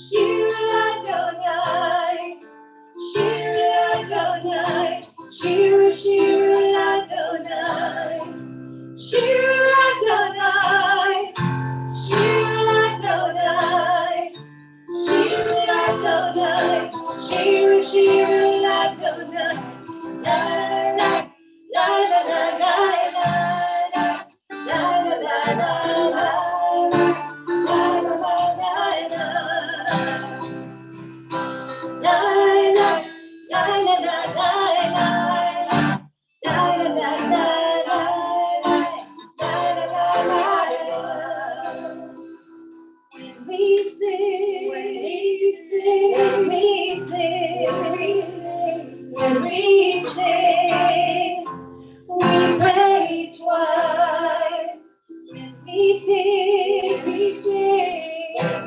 Shir Adonai, Shir Adonai, Shir Adonai, Shir Adonai, Shir Adonai, Shir Adonai, Shir Adonai, la la la la la la la la la la la. We sing, when we sing, when we sing, when we sing, we pray twice. When we sing, we sing,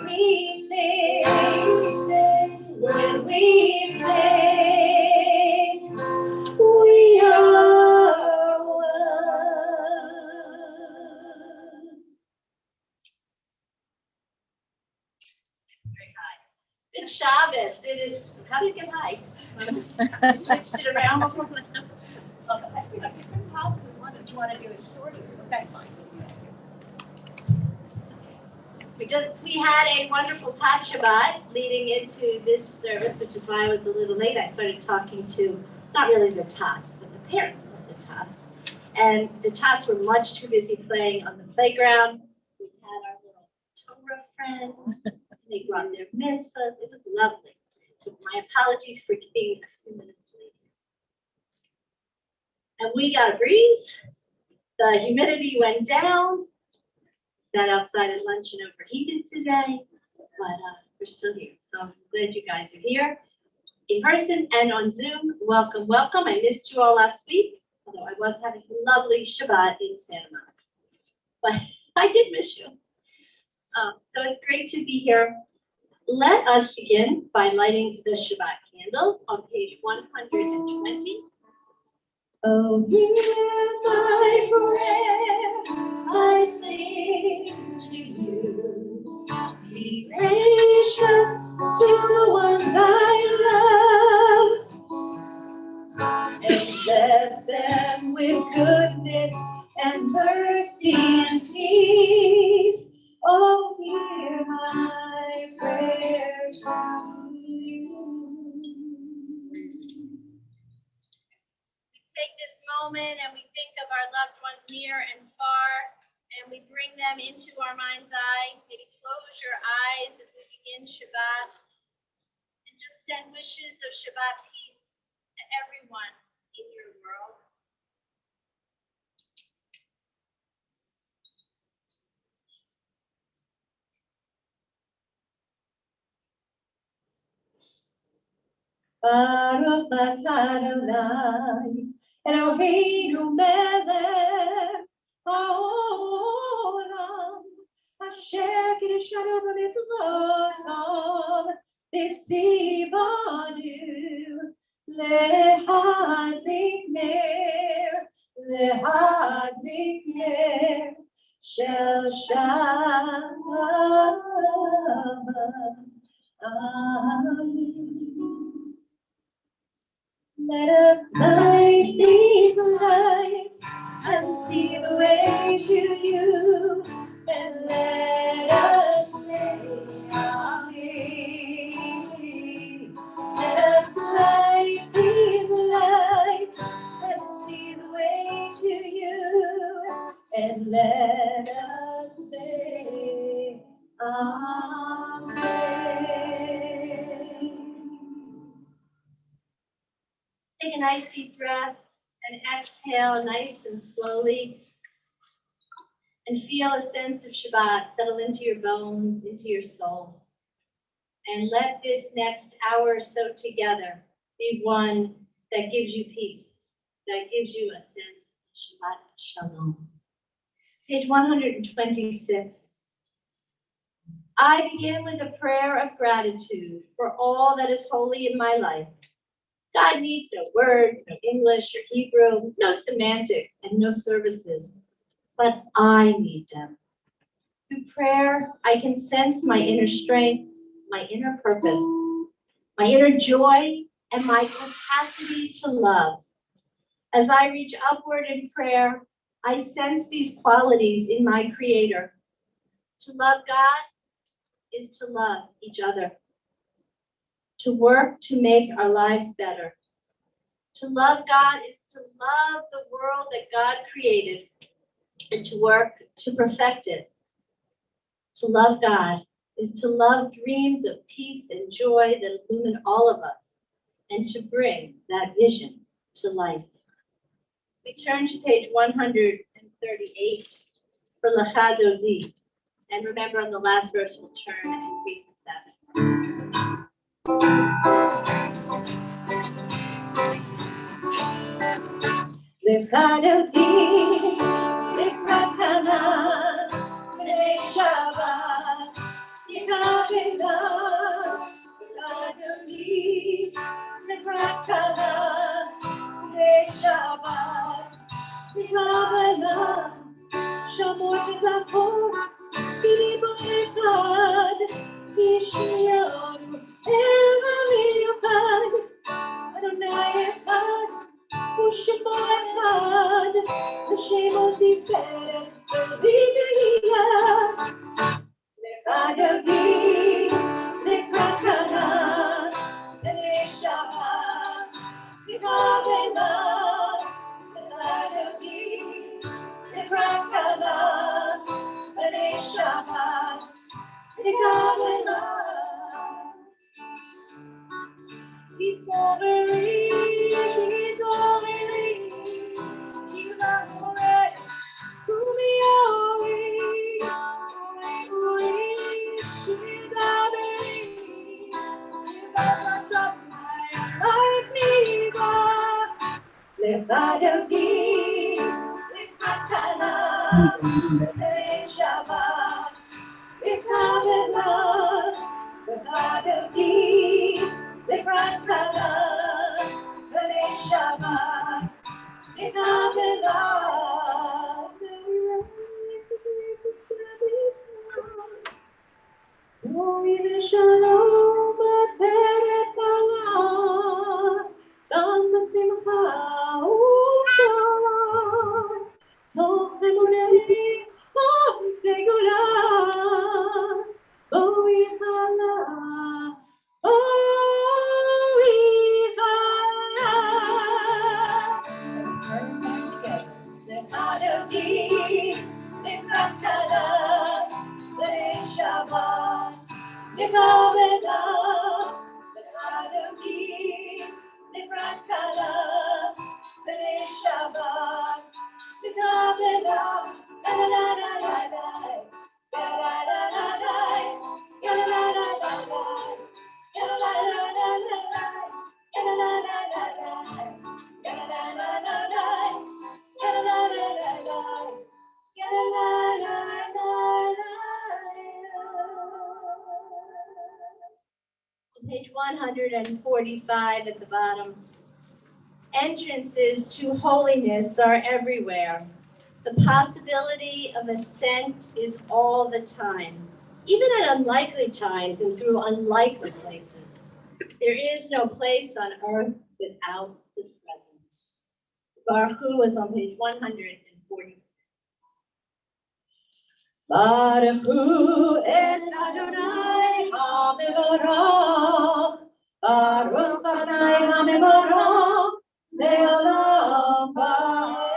we sing, when we sing, we are one. Good Shabbos. It is, how did it get high? You switched it around before. I forgot, you couldn't possibly want it. Do you want to do it shorter? That's fine. We had a wonderful Tat Shabbat leading into this service, which is why I was a little late. I started talking to, not really the Tats, but the parents of the Tats. And the Tats were much too busy playing on the playground. We had our little Torah friend. They brought their mitzvahs. It was lovely. So my apologies for being a few minutes late. And we got a breeze. The humidity went down. Sat outside at lunch and overheated today, but we're still here. So I'm glad you guys are here in person and on Zoom. Welcome, welcome. I missed you all last week, although I was having a lovely Shabbat in Santa Monica. But I did miss you. So it's great to be here. Let us begin by lighting the Shabbat candles on page 120. Oh, hear my prayer, I sing to you. Be gracious to the ones I love, and bless them with goodness and mercy and peace. Oh, hear my prayers from you. Take this moment and we think of our loved ones near and far, and we bring them into our mind's eye. Maybe close your eyes as we begin Shabbat, and just send wishes of Shabbat peace to everyone in your world. Baruch atah Adonai, Eloheinu melech haolam, asher kiddushanu b'mitzvotav, v'tzivanu lehadlik ner shel Shabbat. Amen. Let us light these lights and see the way to you, and let us say Amen. Let us light these lights and see the way to you, and let us say Amen. Take a nice deep breath and exhale nice and slowly. And feel a sense of Shabbat settle into your bones, into your soul. And let this next hour or so together be one that gives you peace, that gives you a sense of Shabbat Shalom. Page 126. I begin with a prayer of gratitude for all that is holy in my life. God needs no words, no English or Hebrew, no semantics, and no services, but I need them. Through prayer, I can sense my inner strength, my inner purpose, my inner joy, and my capacity to love. As I reach upward in prayer, I sense these qualities in my Creator. To love God is to love each other. To work to make our lives better. To love God is to love the world that God created and to work to perfect it. To love God is to love dreams of peace and joy that illumine all of us and to bring that vision to life. We turn to page 138 for Lecha Dodi. And remember on the last verse, we'll turn and read the 7. Lecha Dodi, Lecha Kana, B'nai Shabbat, Yikavena, Lecha Dodi, Lecha Kana, B'nai Shabbat, Yikavena, Shamot Zachor, B'nai Echad, Yishyaru, El Echad, Adonai Echad, U'Shemo Echad, Hashemot Tiferet, V'Vidiyah, Lecha Dodi, Lecha Kana, B'nai Shabbat, Yikavena, Lecha Dodi, Lecha Kana, B'nai Shabbat, Yikavena. Hitoveri, Hivamore, Kumiori, Uri, Shidaveri, Hivatamai, Arniva, Lecha Dodi, Lecha Kana, B'nai Shabbat, Yikavena, Lecha Dodi, Lecha Kana, B'nai Shabbat, Yikavena. Glory v'shalom b'teret b'ala, dam v'simcha u'shalom, tov v'munei, tov v'segula, bo'i chala, bo'i chala. Turn back together. Lecha Dodi, Lecha Kana, B'nai Shabbat, Yikavena, Lecha Dodi, Lecha Kana, B'nai Shabbat, Yikavena, la la la la la la, la la la la la, la la la la la, la la la la la, la la la la la, la la la la la. On page 145 at the bottom, entrances to holiness are everywhere. The possibility of ascent is all the time, even at unlikely times and through unlikely places. There is no place on earth without His presence. Baruch Hu is on page 146. Baruch Hu et Adonai HaMevorach, Baruch Adonai HaMevorach, Le'olam Va'ed.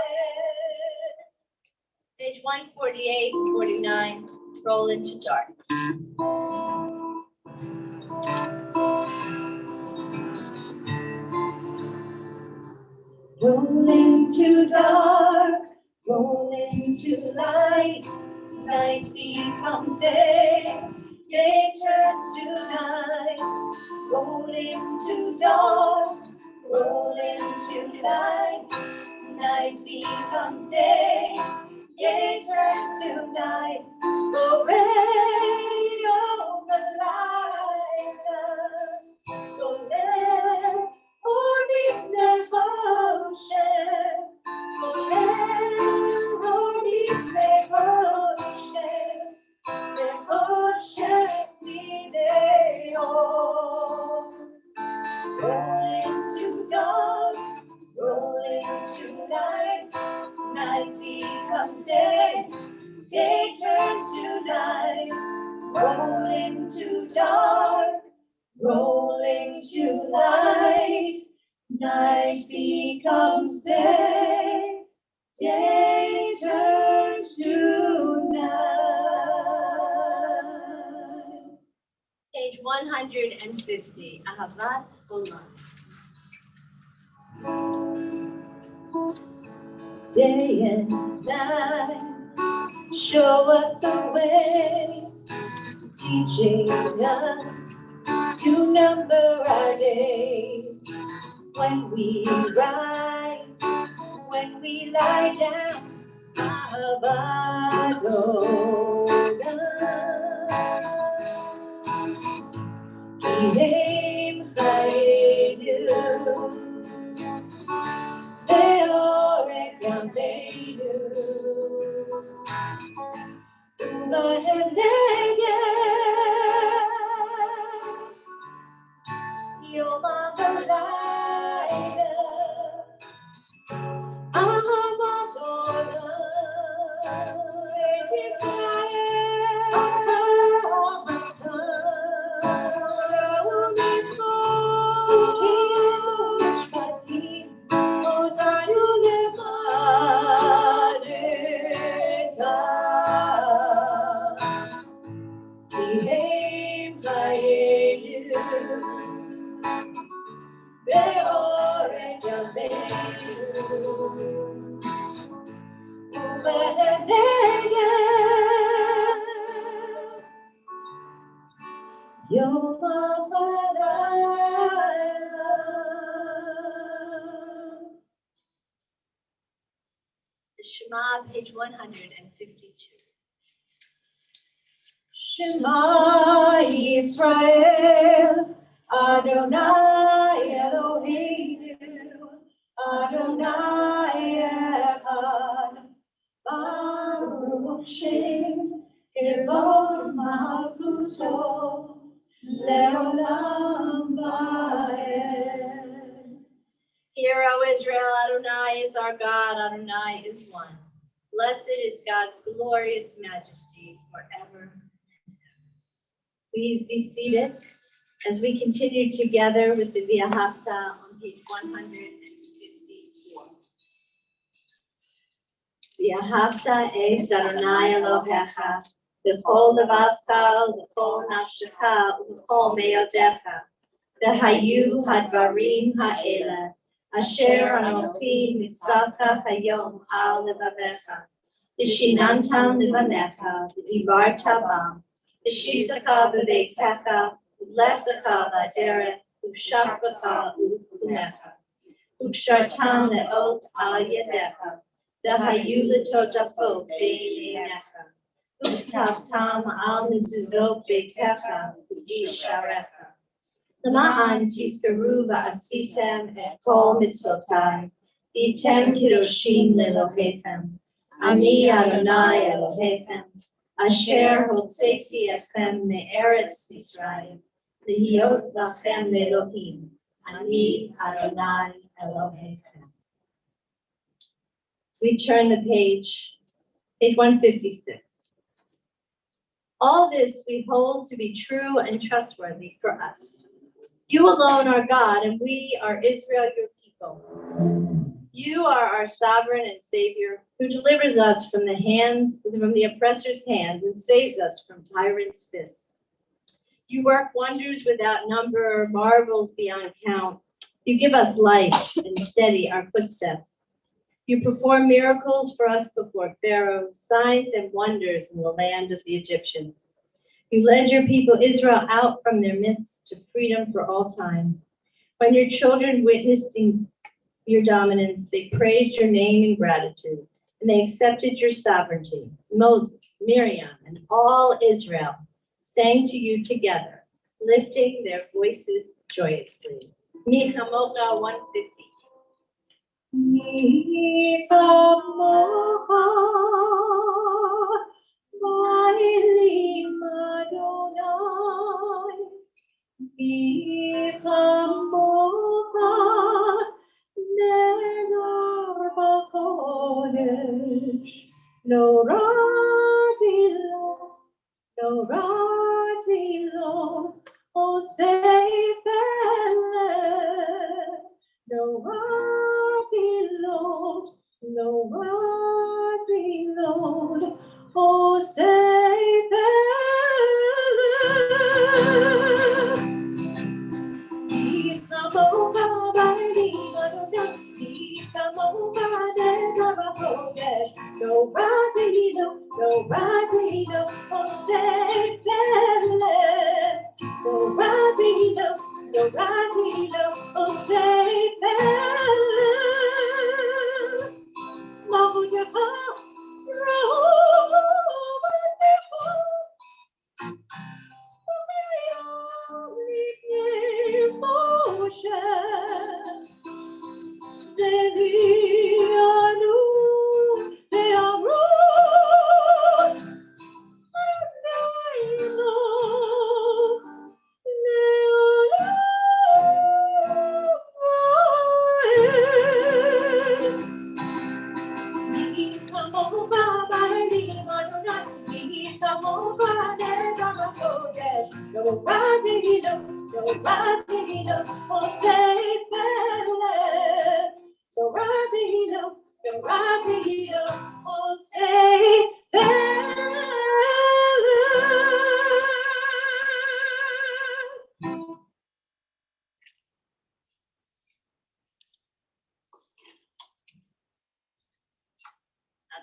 Page 148 and 49, roll into dark. Roll into dark, roll into light. Night becomes day, day turns to night. Roll into dark, roll into light. Night becomes day, day turns to night. The rain over light, the land or deep ocean, the land or deep ocean. into dark, rolling to light, night becomes day, day turns to night. Page 150, Ahavat Olam. Day and night, show us the way, teaching us to number our days. When we rise, when we lie down, Ahavat Olam. Kihem Chayenu, Be'orek Yameinu, U'Baheneged, Yom HaValayla, Ahavat Olam, Eretz Yisrael, Torah u'mitzvot, Kiyemu mishpatim, Otanu lemadeta. Kihem Chayenu, Be'orek Yameinu, U'Baheneged, Yom HaValayla. The Shema, page 152. Shema Yisrael, Adonai Eloheinu, Adonai Echad, Baruch Shem Kevod Malchuto, Leolam Vaed. Hear, O Israel, Adonai is our God, Adonai is one. Blessed is God's glorious majesty forever. Please be seated as we continue together with the V'ahavta on page 154. V'ahavta es Adonai Elohecha, b'chol levavcha, b'chol nafshecha, u'b'chol me'odecha, v'hayu hadvarim ha'ela, asher anochi mitzavcha hayom al levavecha, v'shinantam levanecha, v'divarta bam, v'shitaka b'veitecha, v'lesecha b'aderet, v'shafkacha u'kumecha, v'kshartam le'ot al yadecha, v'hayu l'totafot b'einecha, v'ktavtam al mezuzot beitecha, v'yisharecha. Lama'an tizkaru v'asitem et kol mitzvotai, v'yitem kiddushim le'lohechem. Ani Adonai Elohechem, asher hoseti etchem me'eretz Mitzrayim, lihiyot lachem Elohim. Ani Adonai Elohechem. So we turn the page 156. All this we hold to be true and trustworthy for us. You alone are God, and we are Israel, your people. You are our sovereign and Savior, who delivers us from the oppressor's hands and saves us from tyrants' fists. You work wonders without number, marvels beyond count. You give us life and steady our footsteps. You perform miracles for us before Pharaoh, signs and wonders in the land of the Egyptians. You led your people Israel out from their midst to freedom for all time. When your children witnessed your dominance, they praised your name in gratitude, and they accepted your sovereignty. Moses, Miriam, and all Israel sang to you together, lifting their voices joyously. Michamocha 150. Michamocha, Ma'ilim Adonai, Michamocha, Nenor B'Kodesh, Norati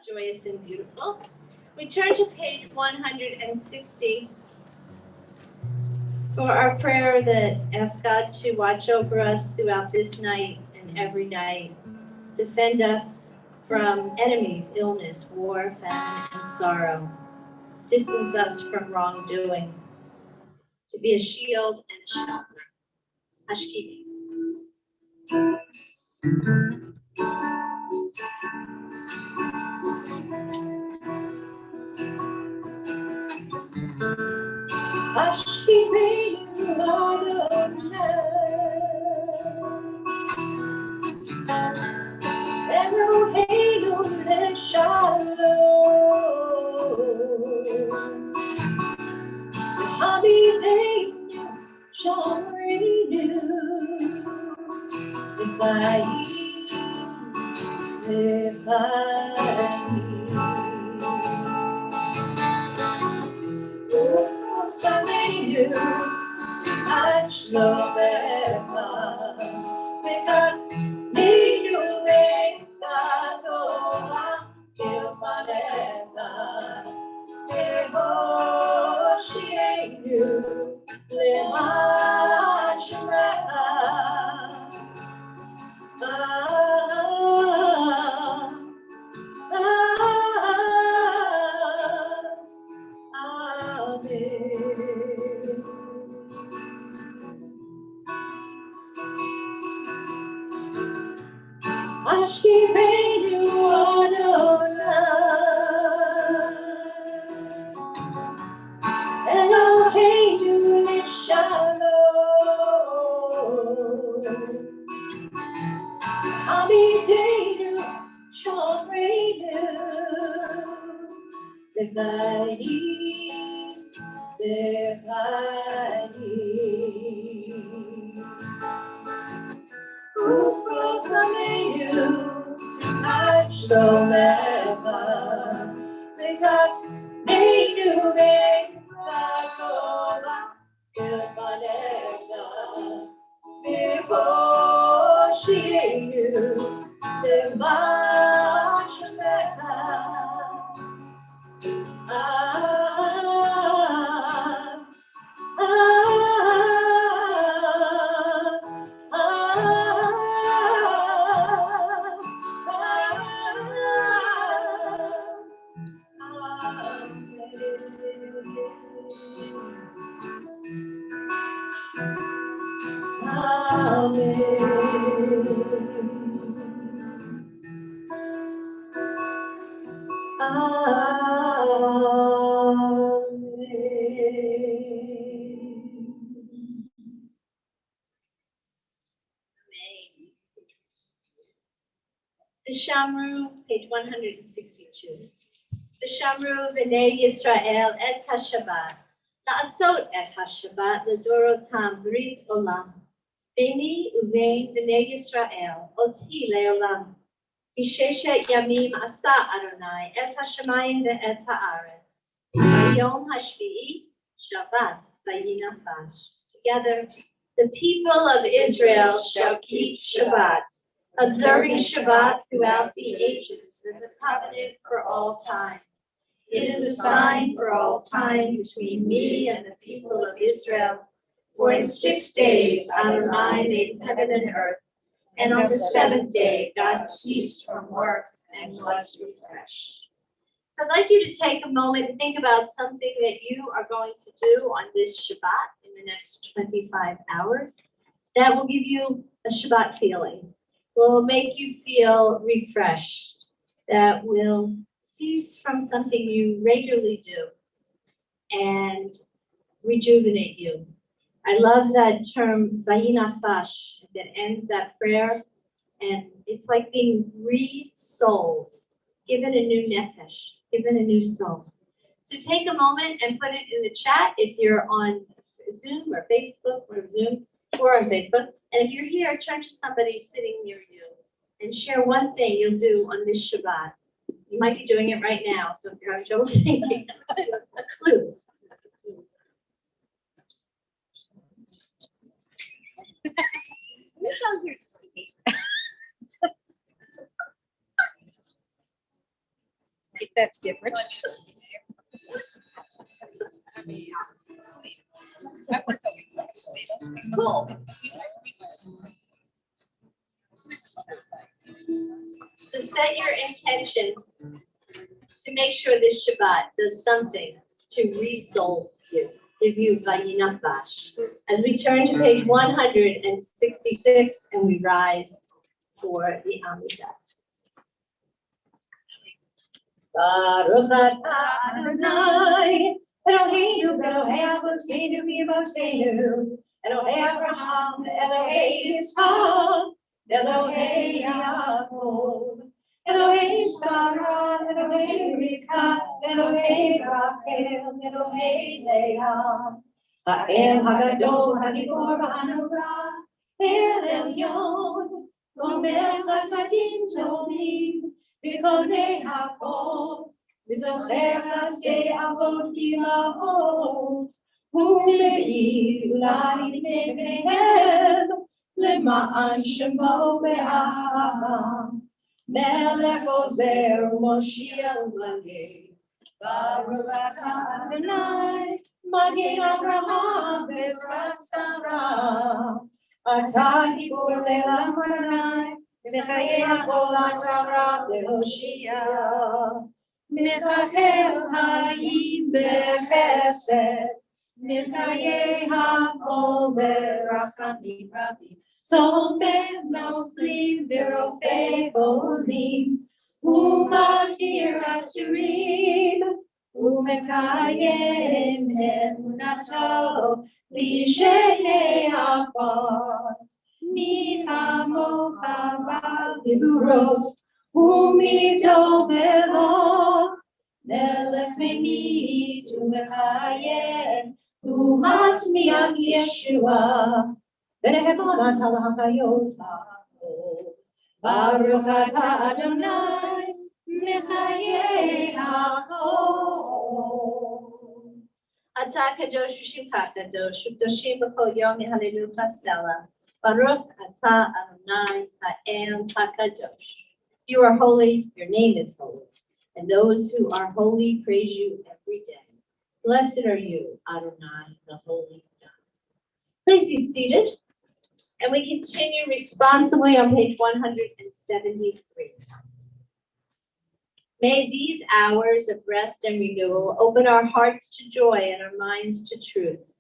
Joyous and beautiful. We turn to page 160 for our prayer that asks God to watch over us throughout this night and every night, defend us from enemies, illness, war, famine, and sorrow, distance us from wrongdoing, to be a shield and a shelter. Ashkiki. The Shamru, page 162. The Shamru v'nei Yisrael et HaShabbat, לעשות את השבת לדורותם ברית עולם. ביני ובין בני ישראל אותי לעולם. כי 6 ימים עשה אדוני את השמיים ואת הארץ. ביום השביעי שבת ויהי נפש. Together, the people of Israel shall keep Shabbat, observing Shabbat throughout the ages as a covenant for all time. It is a sign for all time between me and the people of Israel. For in 6 days Adonai made heaven and earth, and on the 7th day God ceased from work and was refreshed. So I'd like you to take a moment and think about something that you are going to do on this Shabbat in the next 25 hours. That will give you a Shabbat feeling, will make you feel refreshed, that will cease from something you regularly do and rejuvenate you. I love that term, vayi nafash, that ends that prayer, and it's like being re-souled, given a new nefesh, given a new soul. So take a moment and put it in the chat if you're on Zoom or Facebook or Zoom or on Facebook. And if you're here, turn to somebody sitting near you and share one thing you'll do on this Shabbat. You might be doing it right now, so if you're having trouble thinking, a clue. If that's different. Sleep. Cool. So set your intention to make sure this Shabbat does something to re-soul you, give you vayi nafash. As we turn to page 166 and we rise for the Amidah. Baruch atah Adonai, Eloheinu Elohei Avotenu v'Imotenu, Elohei Abraham, Elohei Yitzchak, Elohei Yaakov, Elohei Sarah, Elohei Rivka, Elohei Rachel, Elohei Leah, Ha'el Hagadol, Hagibor v'Hanora, El Elyon, Gomel Chasadim Tovim, V'konei hakol, V'zocher chasdei avot gilahot, U'me'ir ulai l'nei bneihem, L'ma'an shemo be'ahava, Melech ozer u'moshiach u'mageh, Baruch atah Adonai, Mageh Avraham v'Ezras Sarah, Atah gibor le'olam Adonai, Mechaye hakol atah le'hoshia, Mechahel hayim bechesed, Mechaye hakol berachamim rabim, Tzomech noflim v'rofei olim, U'matir asurim, U'mekayem emunato l'shehei afar. Mihamo haba liburo, umito belo, melech me'it u'mekayem, u'masmiach Yeshua, v'nehemot al-hakayot ha'o. Baruch atah Adonai, mechayei hakol. Atah kadosh v'shimcha kadosh, u'kdoshim b'chol yom yehallelu b'sela. Baruch atah Adonai ha'el hakadosh. You are holy, your name is holy, and those who are holy praise you every day. Blessed are you, Adonai, the holy God. Please be seated. And we continue responsibly on page 173. May these hours of rest and renewal open our hearts to joy and our minds to truth.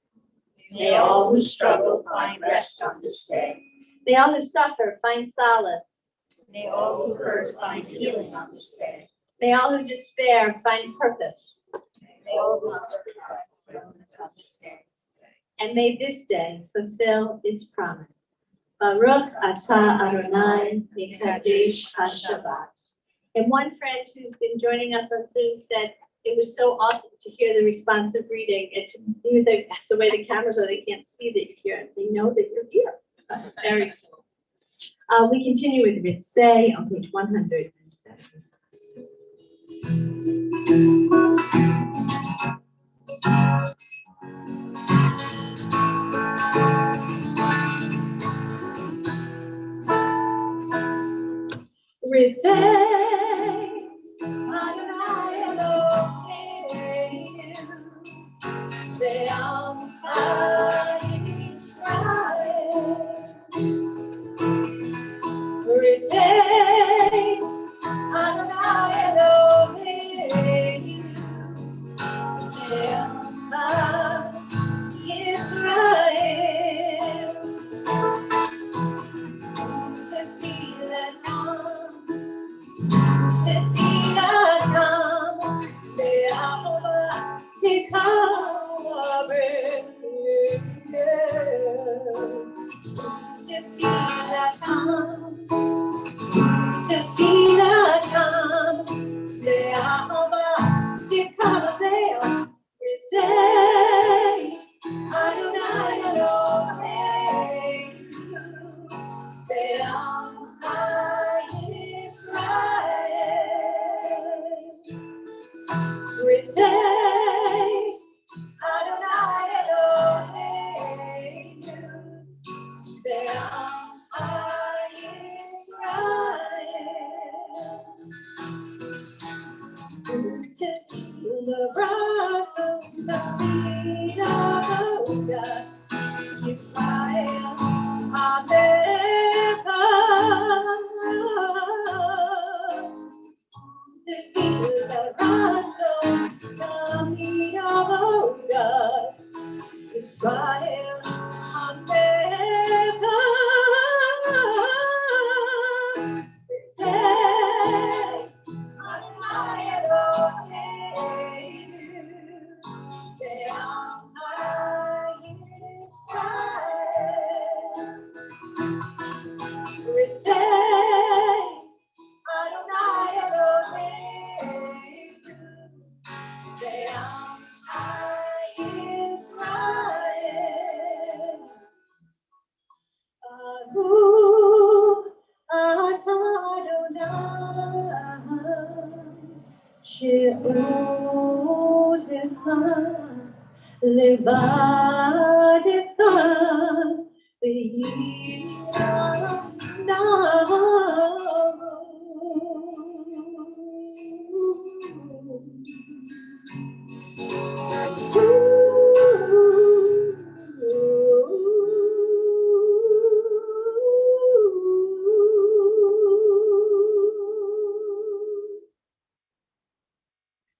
May all who struggle find rest on this day. May all who suffer find solace. May all who hurt find healing on this day. May all who despair find purpose. May all who hunger find fulfillment on this day. And may this day fulfill its promise. Baruch atah Adonai mekadesh haShabbat. And one friend who's been joining us on Zoom said, it was so awesome to hear the responsive reading and to view the way the cameras are. They can't see that you're here. They know that you're here. Very cool. We continue with Ritzay on page 107. Ritzay, Adonai Elohim, Ve'am Yisrael. Ritzay, Adonai Elohim, Ve'am Yisrael.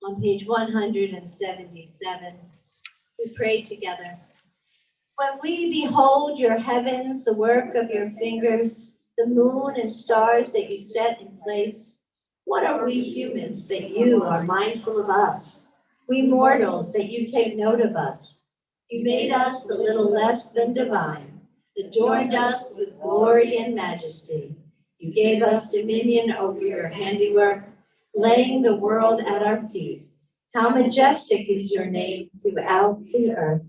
On page 177, we pray together. When we behold your heavens, the work of your fingers, the moon and stars that you set in place, what are we humans that you are mindful of us? We mortals that you take note of us. You made us a little less than divine, adorned us with glory and majesty. You gave us dominion over your handiwork, laying the world at our feet. How majestic is your name throughout the earth.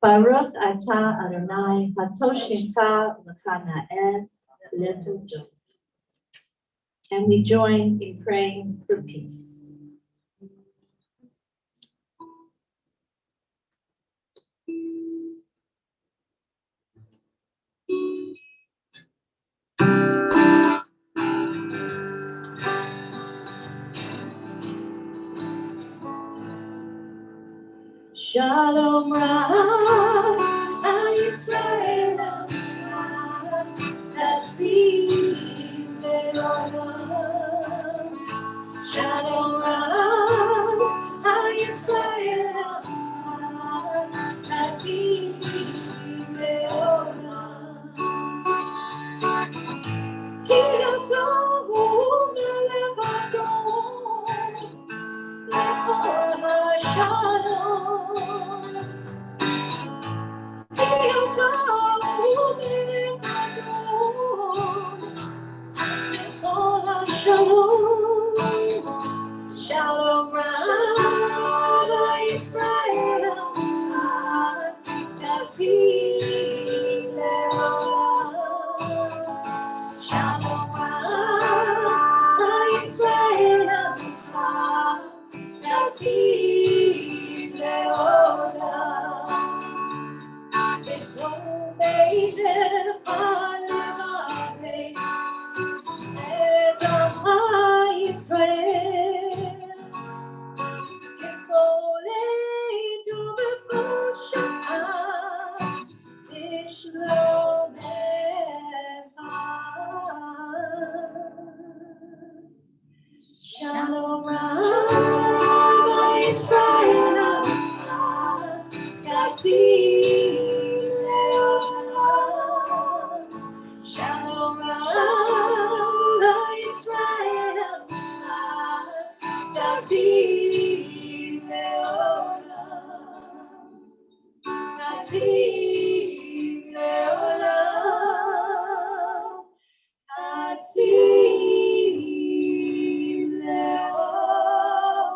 Baruch atah Adonai, hatoshimcha l'chanael l'todot. And we join in praying for peace. Shalom Ra, Yisrael, Nasim Le'olam. Shalom Ra, Yisrael, Nasim Le'olam. Ki Yatohu Le'levato, Le'kol HaShalom. Shalom Rabbi Israel, Tassim Leolam. Shalom Rabbi Israel, Tassim Leolam. Tassim Leolam. Tassim Leolam.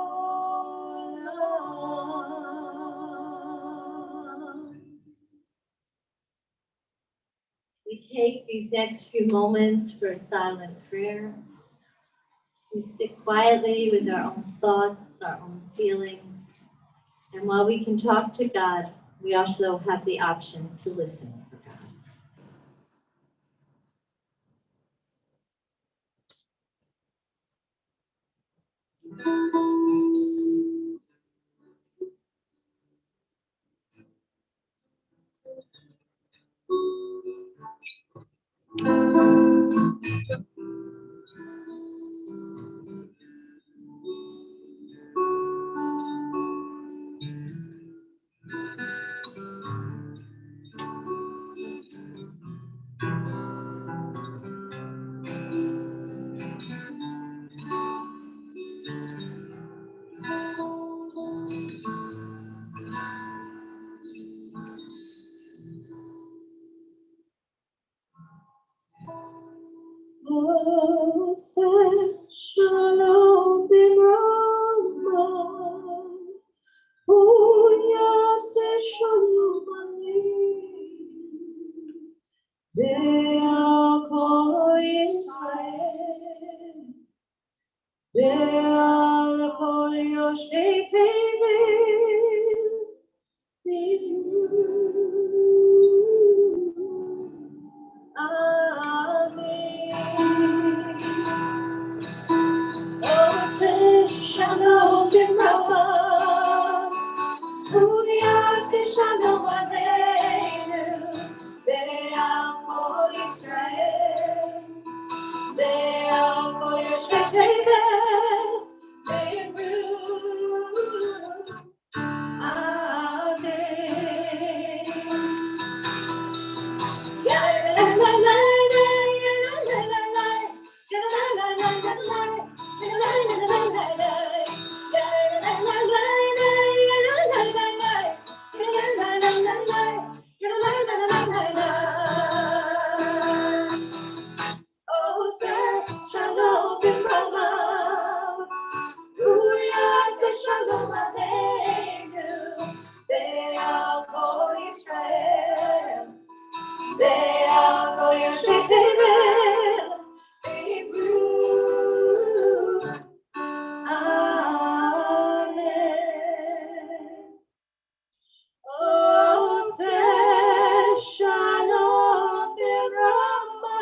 We take these next few moments for silent prayer. We sit quietly with our own thoughts, our own feelings. And while we can talk to God, we also have the option to listen for God. Shalom B'Rama, Yaseh Shalom Aleichem, Be'al Kol Yisrael, Be'al Kol Yoshvei Tevel, Amen. Shalom B'Rama, Yaseh Shalom Aleinu, Be'al Kol Yisrael, Be'al Kol Yoshvei Tevel, Amen. Oh, say Shalom B'Rama, Yaseh Shalom Aleinu, Be'al Kol Yisrael, Be'al Kol Yoshvei Tevel, Amen. Oh, say Shalom B'Rama,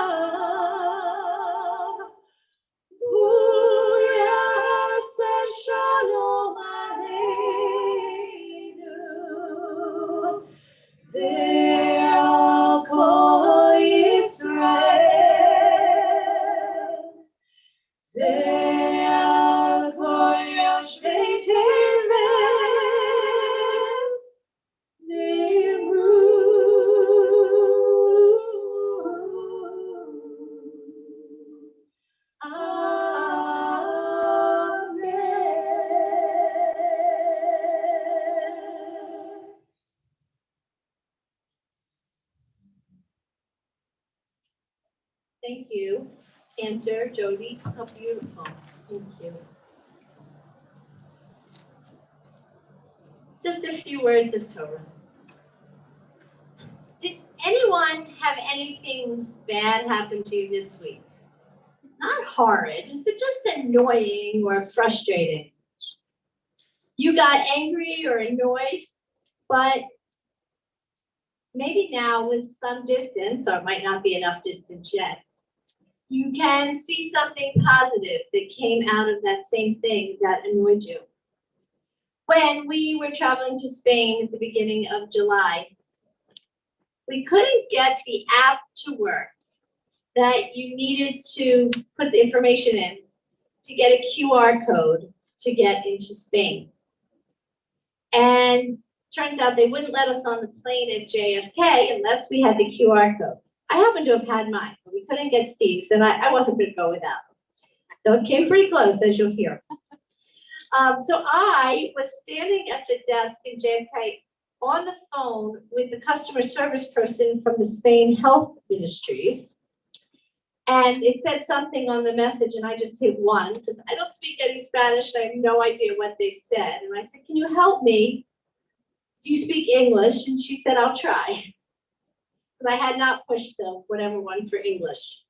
Yaseh Shalom Aleinu, Be'al Kol Yisrael, Be'al Kol Yoshvei Tevel, Amen. Thank you, Cantor, Jody, how beautiful. Thank you. Just a few words of Torah. Did anyone have anything bad happen to you this week? Not horrid, but just annoying or frustrating. You got angry or annoyed, but maybe now with some distance, or it might not be enough distance yet, you can see something positive that came out of that same thing that annoyed you. When we were traveling to Spain at the beginning of July, we couldn't get the app to work that you needed to put the information in to get a QR code to get into Spain. And turns out they wouldn't let us on the plane at JFK unless we had the QR code. I happen to have had mine, but we couldn't get Steve's, and I wasn't going to go without him. Though it came pretty close, as you'll hear. So I was standing at the desk in JFK on the phone with the customer service person from the Spain Health Ministries. And it said something on the message, and I just hit 1 because I don't speak any Spanish and I have no idea what they said. And I said, "Can you help me? Do you speak English?" And she said, "I'll try." But I had not pushed the whatever one for English.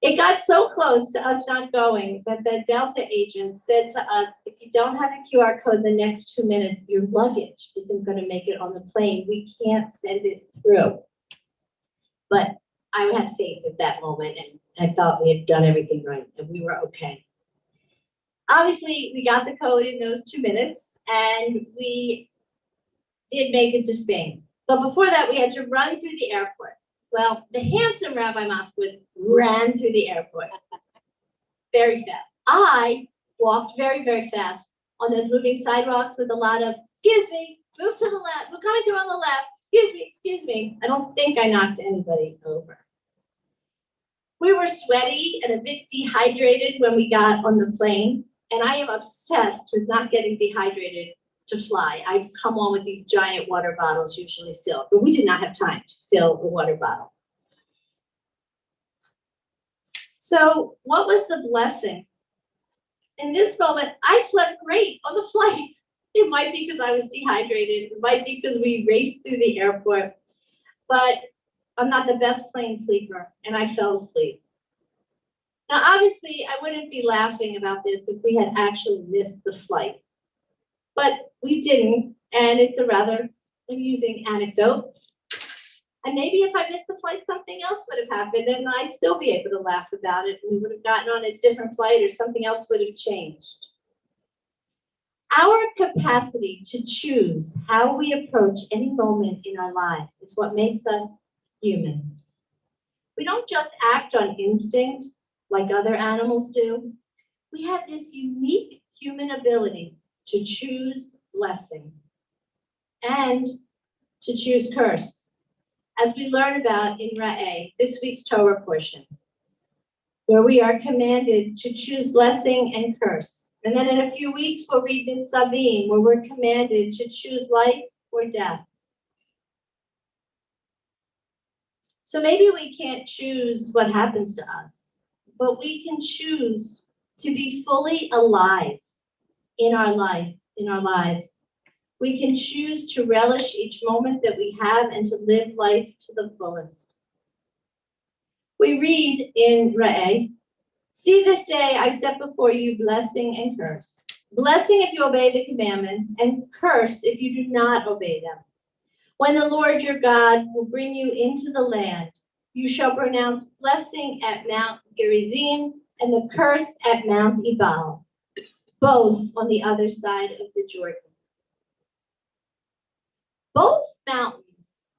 It got so close to us not going that the Delta agent said to us, "If you don't have the QR code in the next 2 minutes, your luggage isn't going to make it on the plane. We can't send it through." But I had faith at that moment, and I thought we had done everything right, and we were okay. Obviously, we got the code in those 2 minutes, and we did make it to Spain. But before that, we had to run through the airport. Well, the handsome Rabbi Moskowitz ran through the airport very fast. I walked very, very fast on those moving sidewalks with a lot of, "Excuse me, move to the left. We're coming through on the left. Excuse me, excuse me." I don't think I knocked anybody over. We were sweaty and a bit dehydrated when we got on the plane, and I am obsessed with not getting dehydrated to fly. I come on with these giant water bottles usually filled, but we did not have time to fill a water bottle. So what was the blessing? In this moment, I slept great on the flight. It might be because I was dehydrated. It might be because we raced through the airport, but I'm not the best plane sleeper, and I fell asleep. Now, obviously, I wouldn't be laughing about this if we had actually missed the flight, but we didn't, and it's a rather amusing anecdote. And maybe if I missed the flight, something else would have happened, and I'd still be able to laugh about it, and we would have gotten on a different flight, or something else would have changed. Our capacity to choose how we approach any moment in our lives is what makes us human. We don't just act on instinct like other animals do. We have this unique human ability to choose blessing and to choose curse, as we learn about in Rabbi, this week's Torah portion, where we are commanded to choose blessing and curse. And then in a few weeks, we'll read in Sabine, where we're commanded to choose life or death. So maybe we can't choose what happens to us, but we can choose to be fully alive in our life, in our lives. We can choose to relish each moment that we have and to live life to the fullest. We read in Rabbi, "See this day I set before you blessing and curse. Blessing if you obey the commandments, and curse if you do not obey them. When the Lord your God will bring you into the land, you shall pronounce blessing at Mount Gerizim and the curse at Mount Ebal, both on the other side of the Jordan." Both mountains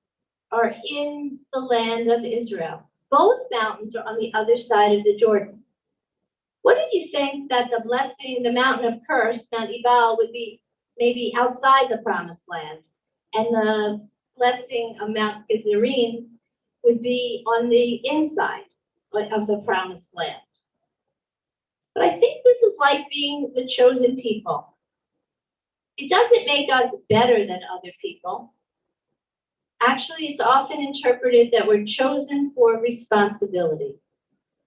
are in the land of Israel. Both mountains are on the other side of the Jordan. Wouldn't you think that the blessing, the mountain of curse, Mount Ebal, would be maybe outside the promised land, and the blessing of Mount Gerizim would be on the inside of the promised land? But I think this is like being the chosen people. It doesn't make us better than other people. Actually, it's often interpreted that we're chosen for responsibility,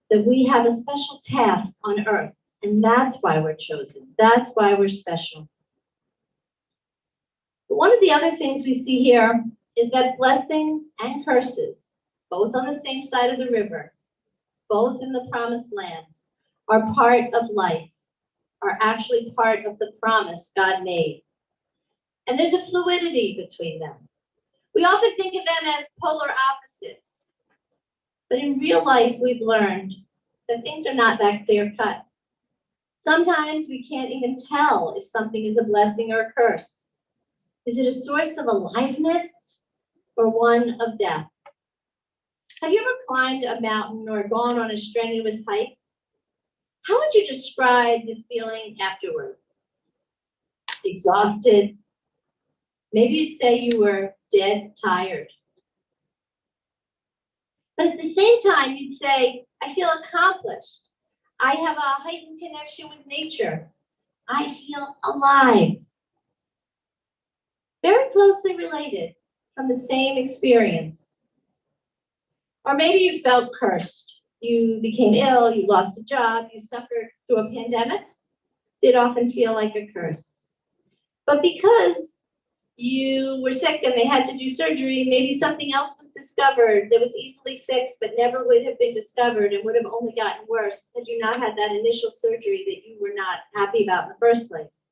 that we have a special task on earth, and that's why we're chosen. That's why we're special. But one of the other things we see here is that blessings and curses, both on the same side of the river, both in the promised land, are part of life, are actually part of the promise God made. And there's a fluidity between them. We often think of them as polar opposites, but in real life, we've learned that things are not that clear-cut. Sometimes we can't even tell if something is a blessing or a curse. Is it a source of aliveness or one of death? Have you ever climbed a mountain or gone on a strenuous hike? How would you describe the feeling afterward? Exhausted. Maybe you'd say you were dead tired. But at the same time, you'd say, I feel accomplished. I have a heightened connection with nature. I feel alive. Very closely related from the same experience. Or maybe you felt cursed. You became ill, you lost a job, you suffered through a pandemic. Did often feel like a curse. But because you were sick and they had to do surgery, maybe something else was discovered that was easily fixed but never would have been discovered and would have only gotten worse had you not had that initial surgery that you were not happy about in the first place.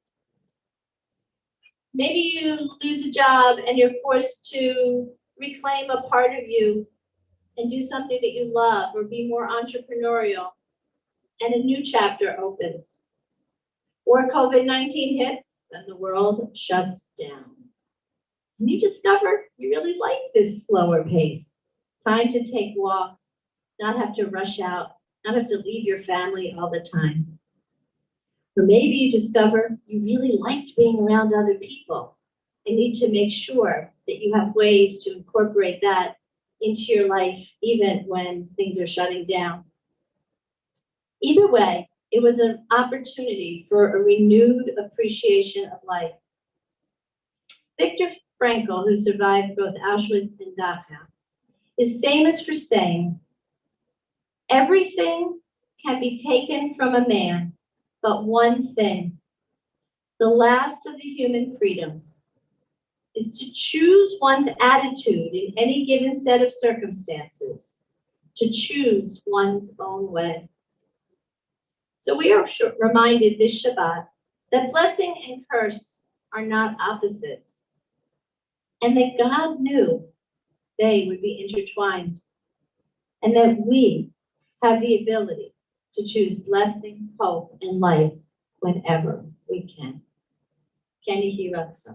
Maybe you lose a job and you're forced to reclaim a part of you and do something that you love or be more entrepreneurial, and a new chapter opens. Or COVID-19 hits and the world shuts down. And you discover you really like this slower pace, time to take walks, not have to rush out, not have to leave your family all the time. Or maybe you discover you really liked being around other people and need to make sure that you have ways to incorporate that into your life, even when things are shutting down. Either way, it was an opportunity for a renewed appreciation of life. Viktor Frankl, who survived both Auschwitz and Dachau, is famous for saying, everything can be taken from a man, but one thing, the last of the human freedoms, is to choose one's attitude in any given set of circumstances, to choose one's own way. So we are reminded this Shabbat that blessing and curse are not opposites, and that God knew they would be intertwined, and that we have the ability to choose blessing, hope, and life whenever we can. Can you hear us?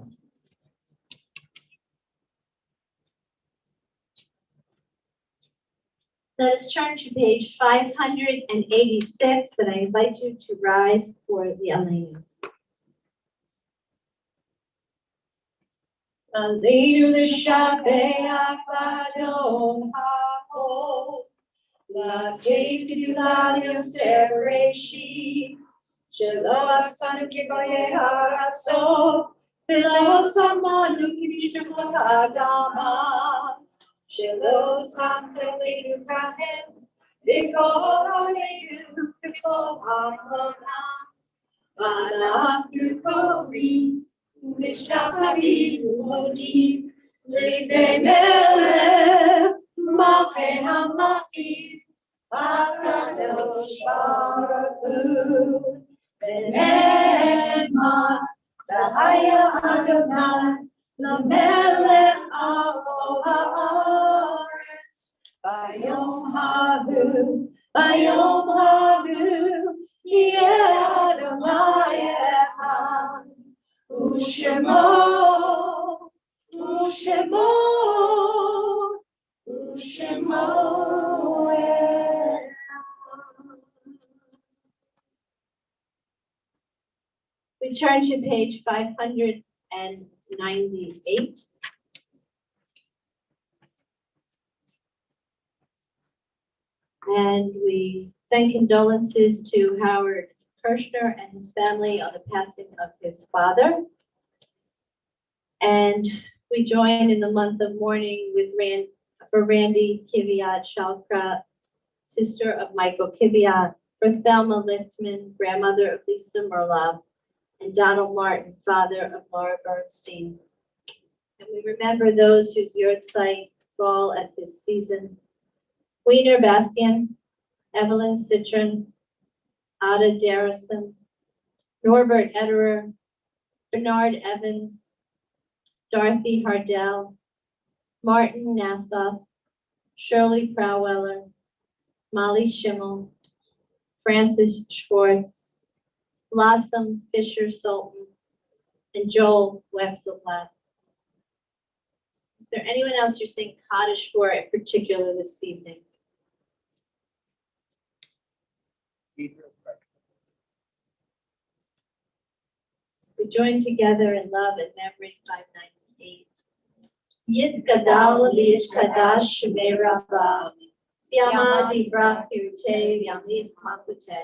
Let us turn to page 586, and I invite you to rise for the Aleinu. Aleinu l'shabeach l'adon ha'ol, l'tev g'dula l'yotzer bereshit, shelo asanu k'goyei ha'aratzot, v'lo samanu k'mishpachot ha'adama, shelo samtem leinu kahem, v'kol aleinu k'kol ha'amona, v'anachnu korim, Mishachari Modi, Livnei Melech, Malkei HaMlachim, HaKadosh Baruch Hu, V'ne'eman, V'haya Adonai, L'melech al ha'aretz, Vayom hahu, Yeh Adonai echad, Ushemo, Ushemo, Ushemo. We turn to page 598. And we send condolences to Howard Kirshner and his family on the passing of his father. And we join in the month of mourning with Randy Kiviat Shalkra, sister of Michael Kiviat, for Thelma Lichtman, grandmother of Lisa Merlov, and Donald Martin, father of Laura Bernstein. And we remember those whose yahrzeit fall at this season: Wiener Bastian, Evelyn Citron, Ada Darrison, Norbert Ederer, Bernard Evans, Dorothy Hardell, Martin Nassau, Shirley Prowweller, Molly Schimmel, Francis Schwartz, Blossom Fisher Sultan, and Joel Wexelblatt. Is there anyone else you're saying Kaddish for in particular this evening? So we join together in love and memory 598. Yitkadal Yitkadash Shemei Rabba Yamad Ibrach Yurte Yamid Makute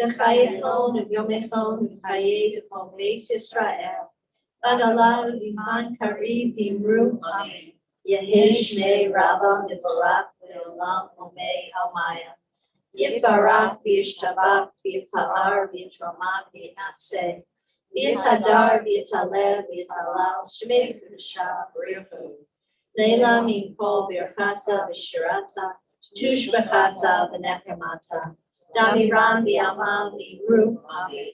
V'chayechon V'yomechon V'chayechon Beit Yisrael V'galav V'zman Kariv V'imru Amen Yehei Shmei Rabba Nibarak V'olam Omei Almaya Yivarach V'yishtabach V'yipa'ar V'yitramat V'yinaseh V'yitadar V'yitaleh V'yitalal Shmei Kedusha B'richu Leila Minkol V'yirchata V'shirata Tush B'chata V'nechemata Damiram V'yama V'yimru Amen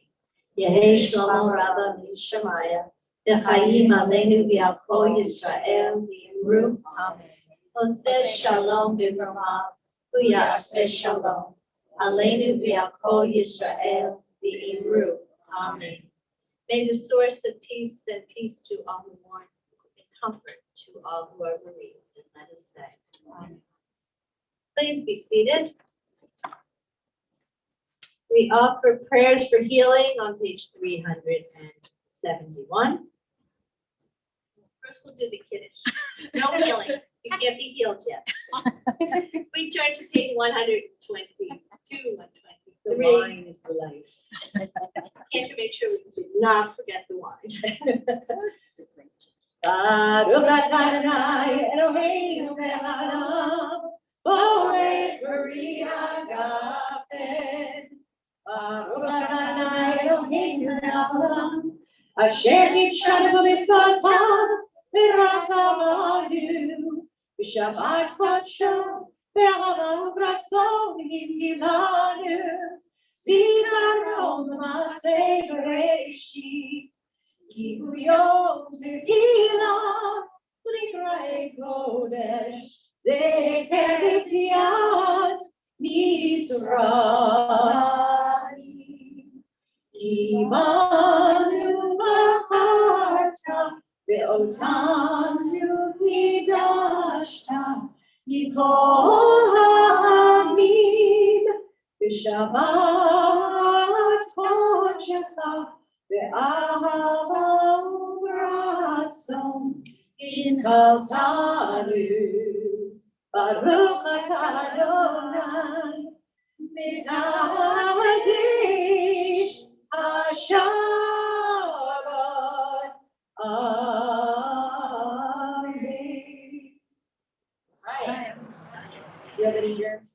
Yehei Shlomo Rabba V'yishemaya V'chayim Aleinu V'yal Kol Yisrael V'yimru Amen Oseh Shalom V'vrama V'yaseh Shalom Aleinu V'yal Kol Yisrael V'yimru Amen. May the source of peace send peace to all who mourn and comfort to all who are bereaved. And let us say, Amen. Please be seated. We offer prayers for healing on page 371. First, we'll do the Kiddush. No healing. You can't be healed yet. We turn to page 122, 123. The wine is the life. Cantor, make sure we do not forget the wine. Baruch atah Adonai Eloheinu melech haolam, borei peri hagafen. Baruch atah Adonai Eloheinu melech haolam, asher nishanu b'mitzvotav v'ratzav banu, v'shamat kodsho v'ahava u'ratzon hidgilanu, zikaron ma'aseh bereshit. Yom Tevilah, Likrae Kodesh, Zeker Tziat Mitzrayim. Imanu B'charta, Ve'otanu Kidashta, Yikol Ha'amim, V'Shabbat Kodshecha, Ve'ahava u'ratzon inkaltanu. Baruch atah Adonai Mekadesh Hashabbat. Amen. Hi. You have any germs?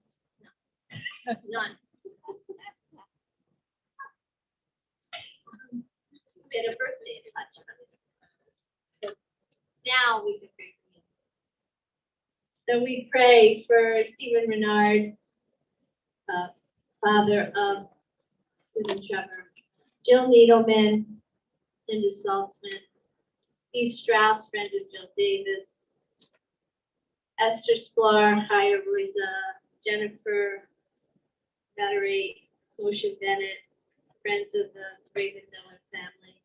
None. Been a birthday touch. Now we can pray for you. So we pray for Stephen Renard, father of Susan Trevor, Jill Needleman, Linda Saltzman, Steve Strauss, friend of Jill Davis, Esther Sklar, Chaya Ruiza, Jennifer Battery, Moshe Bennett, friends of the Raven Miller family.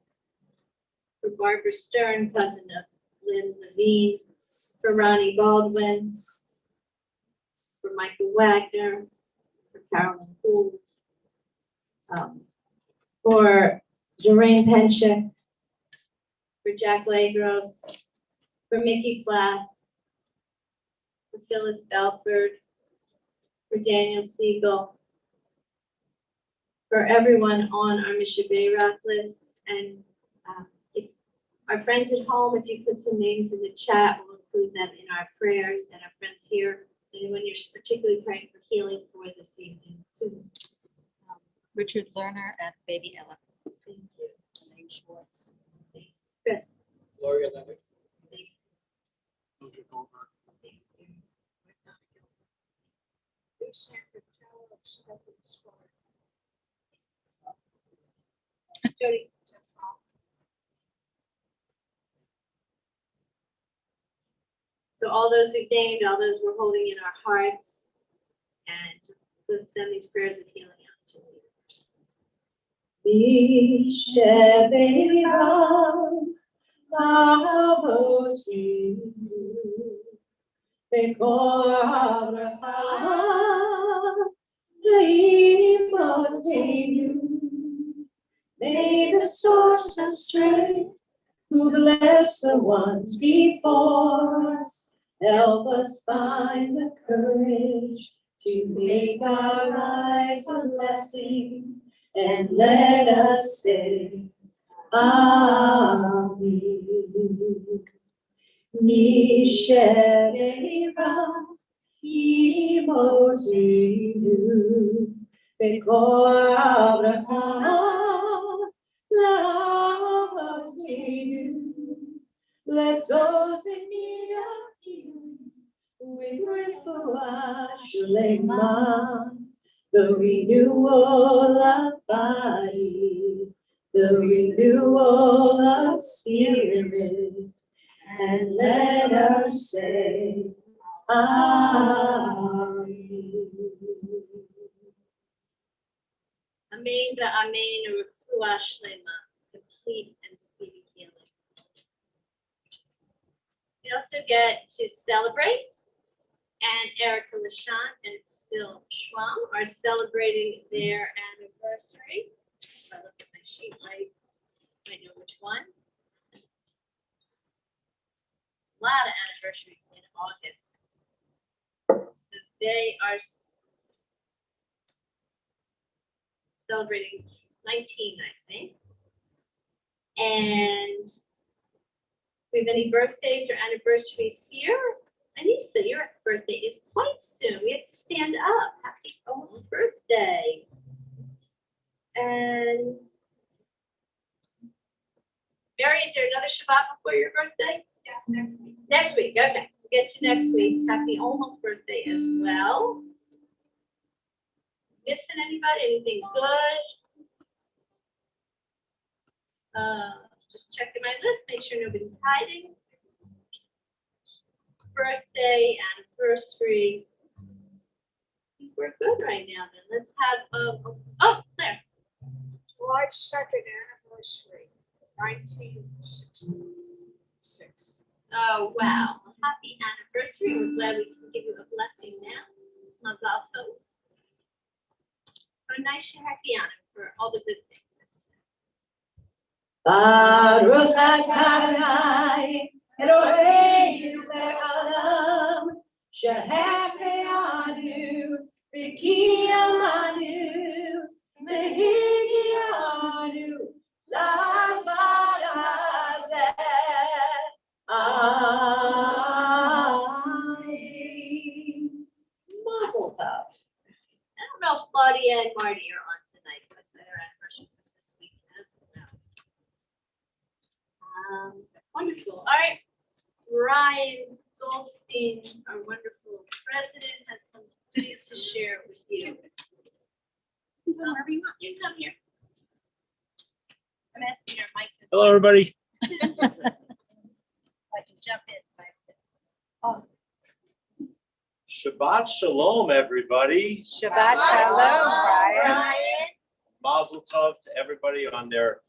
For Barbara Stern, cousin of Lynn Levine, for Ronnie Baldwin, for Michael Wagner, for Carolyn Gould, for Doreen Penchik, for Jack Lagros, for Mickey Glass, for Phyllis Belford, for Daniel Siegel, for everyone on our Mishabeh Rock list, and if our friends at home, if you put some names in the chat, we'll include them in our prayers, and our friends here. Is anyone you're particularly praying for healing for this evening? Susan. Richard Lerner and baby Ella. Thank you. Elaine Schwartz. Chris. Gloria Leonard. Thanks. Jody. So all those we've named, all those we're holding in our hearts, and just let's send these prayers of healing out to the universe. May the source of strength, who bless the ones before us, help us find the courage to make our lives a blessing, and let us say, Amen. Misherera, imotinu, Bekor Abraham, Lavotinu. Bless those in need of you, with refuah shlema, the renewal of body, the renewal of spirit, and let us say, Amen. Amen, amen, refuah shlema, complete and speedy healing. We also get to celebrate, and Erica LaShawn and Phil Schwam are celebrating their anniversary. If I look at my sheet right, I know which one. A lot of anniversaries in August. So they are celebrating 19, I think. And we have any birthdays or anniversaries here? Anissa, your birthday is quite soon. We have to stand up. Happy almost birthday. And Mary, is there another Shabbat before your birthday? Yes, next week. Next week, okay. We'll get you next week. Happy almost birthday as well. Missing anybody? Anything good? Just checking my list, make sure nobody's hiding. Birthday, anniversary. I think we're good right now then. Let's have, oh, there. March 2nd anniversary, 1966. Oh, wow. Well, happy anniversary. We're glad we can give you a blessing now. Mazal tov. What a nice Shehakiana for all the good things. Baruch Adonai, Eloheinu le'olam, shehecheanu, v'kiyamanu, v'higianu, l'zman hazeh. Amen. Mazel tov. I don't know if Claudia and Marty are on tonight, but their anniversary was this week as well. Wonderful. All right. Ryan Goldstein, our wonderful president, has some things to share with you. Wherever you want. You can come here. I'm asking your mic. Hello, everybody. I can jump in. Shabbat Shalom, everybody. Shabbat Shalom, Brian. Mazel Tov to everybody on their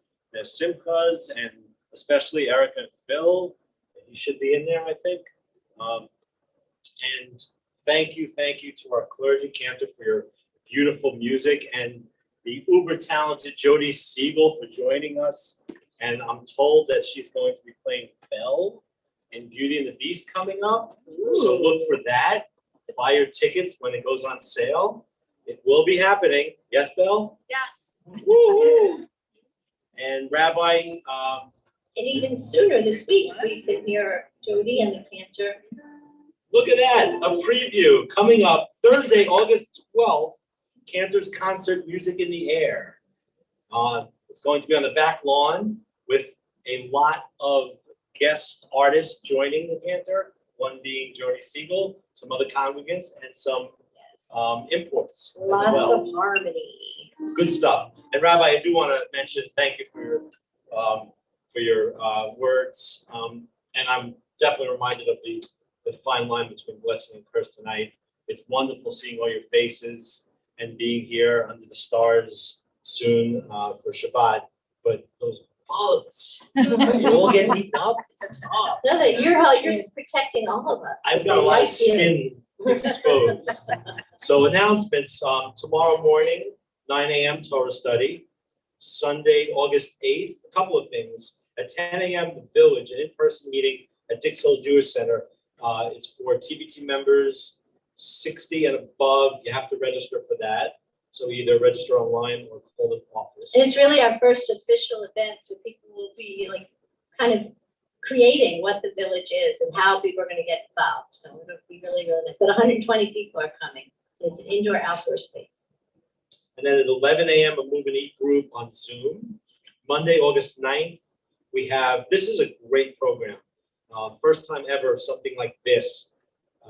simchas, and especially Erica and Phil. You should be in there, I think. And thank you to our clergy, Cantor, for your beautiful music, and the uber talented Jody Siegel for joining us. And I'm told that she's going to be playing Belle in Beauty and the Beast coming up. So look for that. Buy your tickets when it goes on sale. It will be happening. Yes, Belle? Yes. Woo! And Rabbi, And even sooner this week, we can hear Jody and the Cantor. look at that, a preview coming up Thursday, August 12th, Cantor's concert, Music in the Air. It's going to be on the back lawn with a lot of guest artists joining the Cantor, one being Jody Siegel, some other congregants, and some imports as Lots well. of harmony. Good stuff. And Rabbi, I do want to mention, thank you for your words. And I'm definitely reminded of the the fine line between blessing and curse tonight. It's wonderful seeing all your faces and being here under the stars soon for Shabbat. But those bugs, you all get eaten up. It's tough. No, that you're protecting all of us. I've got a lot of skin exposed. So announcements, tomorrow morning, 9 a.m. Torah study. Sunday, August 8th, a couple of things. At 10 a.m. the Village, an in-person meeting at Dick Souls Jewish Center. It's for TBT members 60 and above. You have to register for that. So either register online or call the office. And it's really our first official event, so people will be like kind of creating what the village is and how people are going to get involved. So it'll be really, really nice. But 120 people are coming. It's an indoor-outdoor space. And then at 11 a.m., a Move and Eat group on Zoom. Monday, August 9th, we have, this is a great program. First time ever, something like this.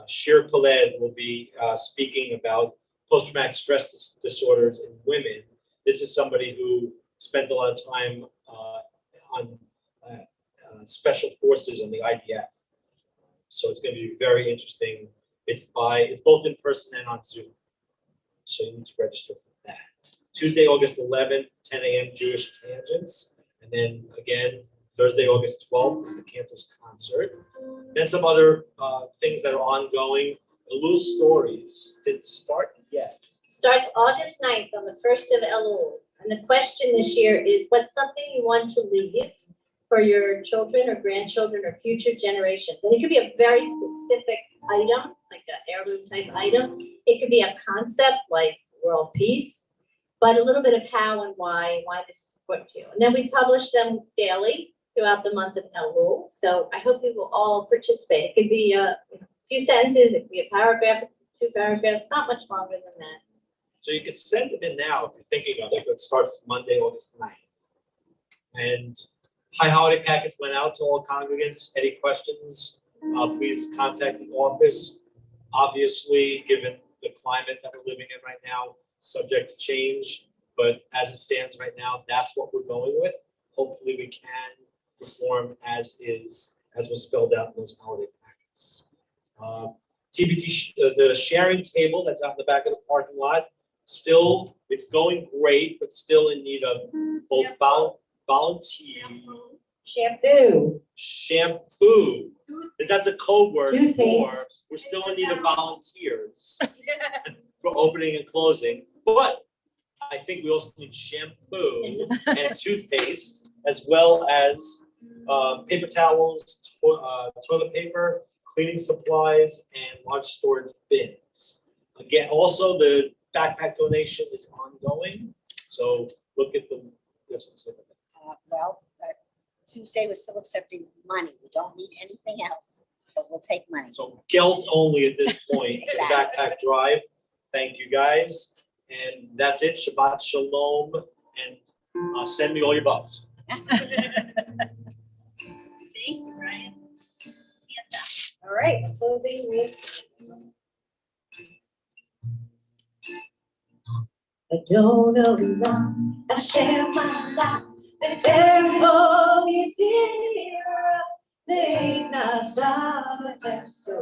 Shir Peled will be speaking about post-traumatic stress disorders in women. This is somebody who spent a lot of time on special forces on the IDF. So it's going to be very interesting. It's both in person and on Zoom. So you need to register for that. Tuesday, August 11th, 10 a.m. Jewish Tangents. And then again, Thursday, August 12th is the Cantor's concert. Then some other things that are ongoing. Elul Stories didn't start yet. Starts August 9th on the 1st of Elul. And the question this year is, what's something you want to leave for your children or grandchildren or future generations? And it could be a very specific item, like an heirloom type item. It could be a concept like world peace, but a little bit of how and why this is important to you. And then we publish them daily throughout the month of Elul. So I hope you will all participate. It could be a few sentences, it could be a paragraph, 2 paragraphs, not much longer than that. So you can send them in now if you're thinking of it. It starts Monday, August 9th. And high holiday packets went out to all congregants. Any questions, please contact the office. Obviously, given the climate that we're living in right now, subject to change, but as it stands right now, that's what we're going with. Hopefully we can perform as is, as was spelled out in those holiday packets. TBT, the sharing table that's out in the back of the parking lot, still, it's going great, but still in need of both volunteer. Shampoo. That's a code word for, we're still in need of volunteers for opening and closing. But I think we also need shampoo and toothpaste, as well as paper towels, toilet paper, cleaning supplies, and large storage bins. Again, also the backpack donation is ongoing. So look at the. Tuesday we're still accepting money. We don't need anything else, but we'll take money. So gelt only at this point. Exactly. Backpack drive. Thank you guys, and that's it. Shabbat shalom, and send me all your bugs. Thank you, Brian. All right, closing with. Adonai, Hashem Malach, the temple is here, the Nasa v'Efso,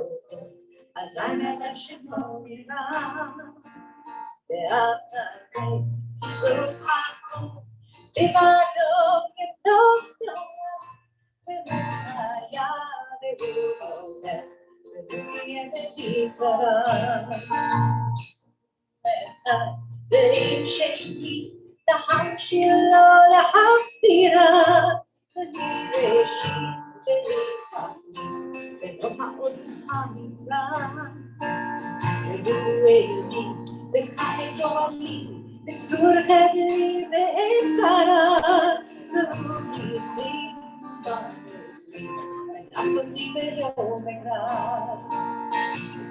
Azan Shemo Yirah, the Appelbaum, Ruchach, Ivado, Yedo, V'Maya, V'Ruchah, V'Ruchah, the Sheni, the Hamshilo, the Hafira, the Nireshi, the Nohaos, the Hamizra, the Dueji, the Kaidori, the Surhedri, the Esara, the Rukisi, the Nakosi, the Omega.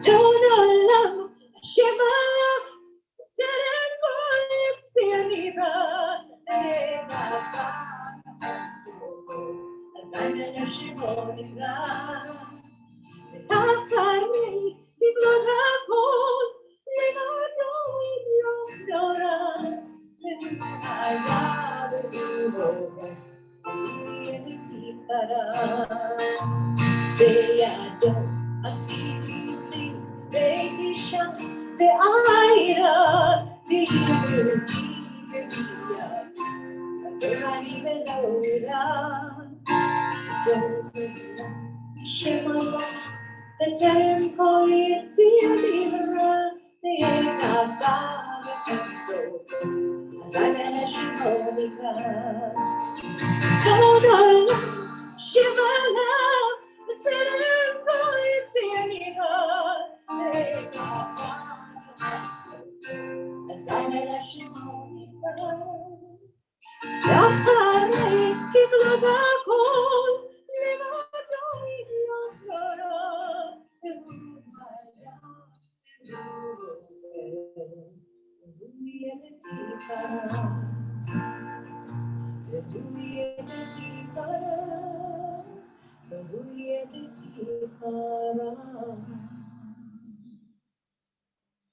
Don't love Shema.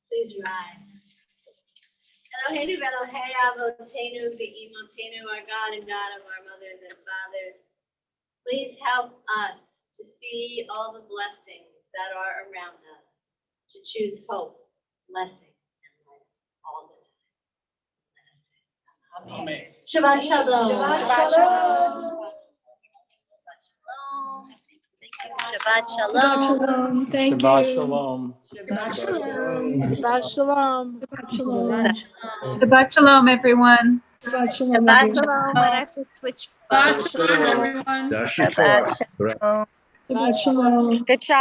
Please rise. Eloheinu v'Elohei avotenu v'imotenu, our God and God of our mothers and fathers. Please help us to see all the blessings that are around us, to choose hope, blessing, and light all the time. Amen. Shabbat shalom. Shabbat shalom. Shabbat shalom. Thank you. Shabbat shalom. Shabbat shalom. Shabbat shalom. Shabbat shalom. Shabbat shalom, everyone. Shabbat shalom. Shabbat everyone. shalom. I have to switch Shabbat phones. shalom, everyone. Shabbat shalom. Shabbat shalom. Good job.